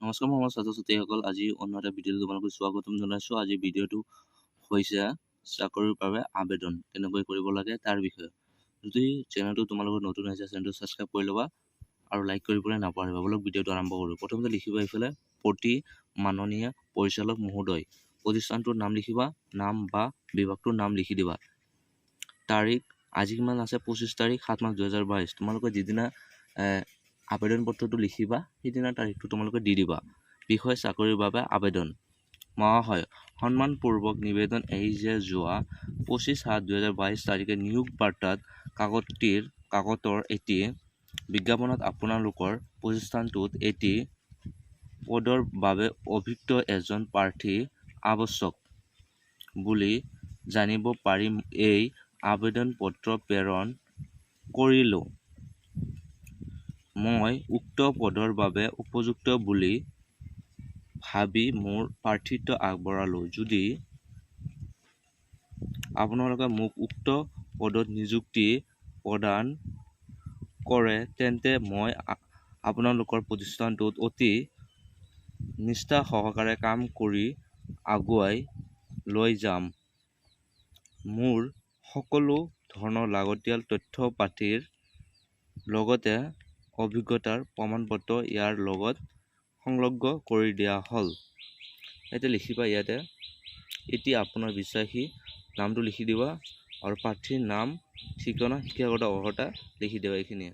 নমস্কাৰ মই ছাত্ৰ-ছাত্ৰীসকল আজি অন্য এটা ভিডিঅ'ত তোমালোকক স্বাগতম জনাইছো। আজি ভিডিঅ'টো হৈছে চাকৰিৰ বাবে আবেদন কেনেকৈ কৰিব লাগে তাৰ বিষয়ে। যদি চেনেলটো তোমালোকৰ নতুন হৈছে চেনেলটো ছাবস্ক্ৰাইব কৰি ল'বা আৰু লাইক কৰিবলৈ নাপাহৰিবা। বলক ভিডিঅ'টো আৰম্ভ কৰোঁ। প্ৰথমতে লিখিবা এইফালে প্ৰতি মাননীয় পৰিচালক মহোদয়। প্ৰতিষ্ঠানটোৰ নাম লিখিবা, নাম বা বিভাগটোৰ নাম লিখি দিবা। তাৰিখ আজি কিমান আছে 25 তাৰিখ 7 মাহ 2022। তোমালোকে যিদিনা আবেদন পত্ৰটো লিখিবা সেইদিনা তাৰিখটো তোমালোকে দি দিবা। বিষয় চাকৰিৰ বাবে আবেদন। মহাশয়, সন্মানপূৰ্বক নিবেদন এই যে যোৱা 25/7/2022 তাৰিখে নিয়োগ বাৰ্তাত কাকতৰ এটি বিজ্ঞাপনত আপোনালোকৰ প্ৰতিষ্ঠানটোত এটি পদৰ বাবে অভিজ্ঞ এজন প্ৰাৰ্থী আৱশ্যক বুলি জানিব পাৰি এই আবেদন পত্ৰ প্ৰেৰণ কৰিলোঁ। মই উক্ত পদৰ বাবে উপযুক্ত বুলি ভাবি মোৰ প্ৰাৰ্থীত্ব আগবঢ়ালোঁ। যদি আপোনালোকে মোক উক্ত পদত নিযুক্তি প্ৰদান কৰে তেন্তে মই আপোনালোকৰ প্ৰতিষ্ঠানটোত অতি নিষ্ঠা সহকাৰে কাম কৰি আগুৱাই লৈ যাম। মোৰ সকলো ধৰণৰ লাগতিয়াল তথ্য পাতিৰ লগতে অভিজ্ঞতাৰ প্ৰমাণপত্ৰ ইয়াৰ লগত সংলগ্ন কৰি দিয়া হ'ল। এতিয়া লিখিবা ইয়াতে এটি আপোনাৰ বিশ্বাসী নামটো লিখি দিবা আৰু প্ৰাৰ্থীৰ নাম, ঠিকনা, শিক্ষাগত অৰ্হতা লিখি দিবা এইখিনিয়ে।